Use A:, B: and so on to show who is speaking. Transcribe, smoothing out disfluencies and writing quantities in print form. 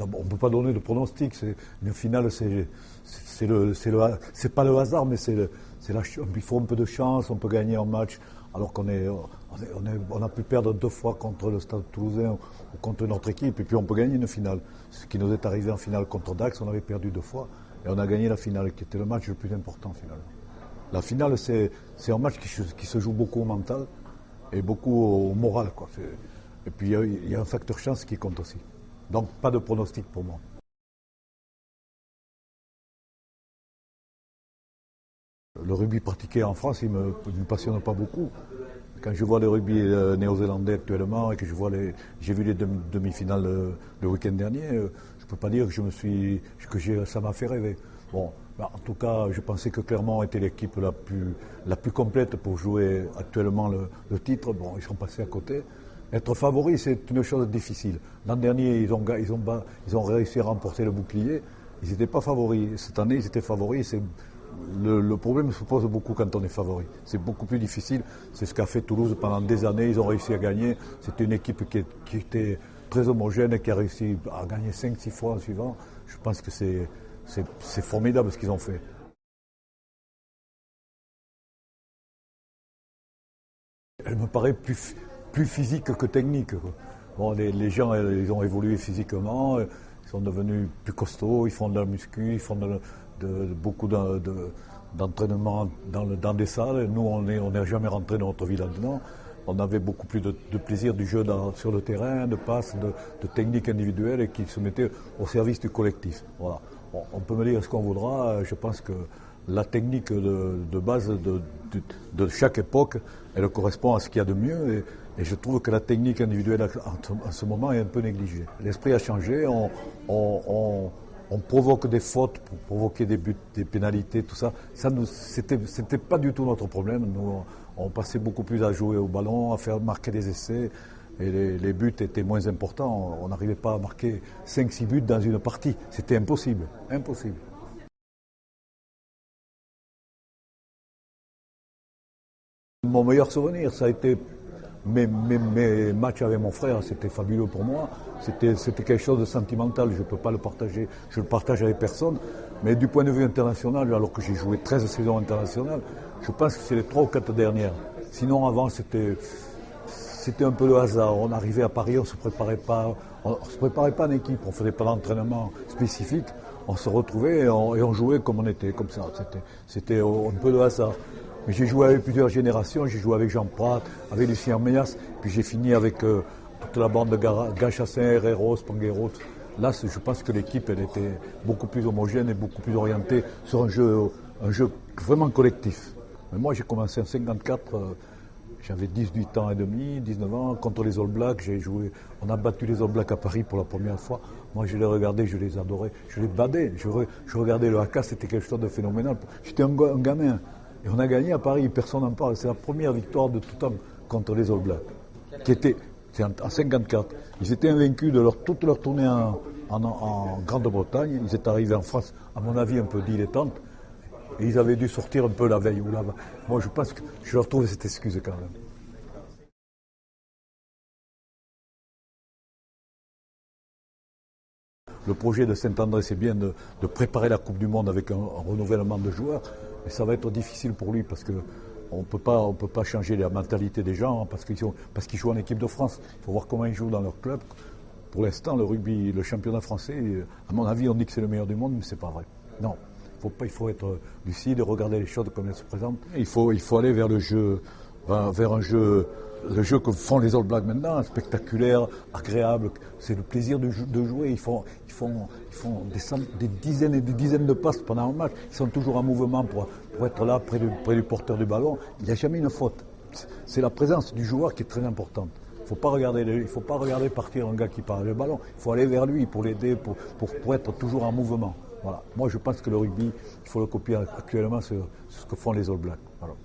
A: on ne peut pas donner de pronostic. Une finale, c'est pas le hasard, mais il faut un peu de chance, on peut gagner un match, alors qu'on a pu perdre 2 fois contre le Stade Toulousain ou contre notre équipe, et puis on peut gagner une finale. Ce qui nous est arrivé en finale contre Dax, on avait perdu 2 fois, et on a gagné la finale, qui était le match le plus important finalement. La finale, c'est un match qui se joue beaucoup au mental et beaucoup au moral, quoi. Et puis il y a un facteur chance qui compte aussi. Donc pas de pronostic pour moi. Le rugby pratiqué en France, il ne me passionne pas beaucoup. Quand je vois le rugby néo-zélandais actuellement et que j'ai vu les demi-finales le week-end dernier, je ne peux pas dire que ça m'a fait rêver. Bon, en tout cas, je pensais que Clermont était l'équipe la plus complète pour jouer actuellement le titre. Bon, ils sont passés à côté. Être favori, c'est une chose difficile. L'an dernier, ils ont réussi à remporter le bouclier. Ils n'étaient pas favoris. Cette année, ils étaient favoris. Le problème se pose beaucoup quand on est favori. C'est beaucoup plus difficile. C'est ce qu'a fait Toulouse pendant des années. Ils ont réussi à gagner. C'était une équipe qui était très homogène et qui a réussi à gagner 5-6 fois en suivant. Je pense que c'est formidable ce qu'ils ont fait. Elle me paraît plus physique que technique. Bon, les gens, ils ont évolué physiquement, ils sont devenus plus costauds, ils font de la muscu, ils font beaucoup d'entraînement dans des salles. Nous, on n'est jamais rentré dans notre vie là-dedans. On avait beaucoup plus de plaisir du jeu sur le terrain, de passes, de techniques individuelles et qui se mettaient au service du collectif. Voilà. Bon, on peut me dire ce qu'on voudra, je pense que la technique de base de chaque époque, elle correspond à ce qu'il y a de mieux et je trouve que la technique individuelle en ce moment est un peu négligée. L'esprit a changé, on provoque des fautes pour provoquer des buts, des pénalités, tout ça. C'était pas du tout notre problème. Nous, on passait beaucoup plus à jouer au ballon, à faire marquer des essais. Et les buts étaient moins importants. On n'arrivait pas à marquer 5-6 buts dans une partie. C'était impossible. Impossible. Mon meilleur souvenir, ça a été mes matchs avec mon frère. C'était fabuleux pour moi. C'était quelque chose de sentimental. Je ne peux pas le partager. Je le partage avec personne. Mais du point de vue international, alors que j'ai joué 13 saisons internationales, je pense que c'est les 3 ou 4 dernières. Sinon, avant, c'était un peu le hasard. On arrivait à Paris, on ne se préparait pas en équipe, on ne faisait pas d'entraînement spécifique. On se retrouvait et on jouait comme on était, comme ça. C'était un peu le hasard. Mais j'ai joué avec plusieurs générations. J'ai joué avec Jean Prat, avec Lucien Meyas, puis j'ai fini avec toute la bande de Gachassin, Herrero, Spanghero. Là, je pense que l'équipe, elle était beaucoup plus homogène et beaucoup plus orientée sur un jeu vraiment collectif. Mais moi, j'ai commencé en 1954. J'avais 18 ans et demi, 19 ans, contre les All Blacks, j'ai joué. On a battu les All Blacks à Paris pour la première fois. Moi, je les regardais, je les adorais, je les badais. Je regardais le haka, c'était quelque chose de phénoménal. J'étais un gamin. Et on a gagné à Paris, personne n'en parle. C'est la première victoire de tout temps contre les All Blacks. C'est en 1954. Ils étaient invaincus de toute leur tournée en Grande-Bretagne. Ils étaient arrivés en France, à mon avis, un peu dilettantes. Et ils avaient dû sortir un peu la veille ou là-bas. Moi, je pense que je leur trouve cette excuse quand même. Le projet de Saint-André, c'est bien de préparer la Coupe du Monde avec un renouvellement de joueurs. Mais ça va être difficile pour lui parce qu'on ne peut pas changer la mentalité des gens parce qu'ils jouent en équipe de France. Il faut voir comment ils jouent dans leur club. Pour l'instant, le rugby, le championnat français, à mon avis, on dit que c'est le meilleur du monde, mais ce n'est pas vrai. Non. Il faut être lucide et regarder les choses comme elles se présentent. Il faut aller vers le jeu que font les All Blacks maintenant, spectaculaire, agréable. C'est le plaisir de jouer. Ils font des dizaines et des dizaines de passes pendant un match. Ils sont toujours en mouvement pour être là près du porteur du ballon. Il n'y a jamais une faute. C'est la présence du joueur qui est très importante. Il ne faut pas regarder partir un gars qui parle le ballon. Il faut aller vers lui pour l'aider, pour être toujours en mouvement. Voilà. Moi, je pense que le rugby, il faut le copier actuellement sur ce que font les All Blacks. Voilà.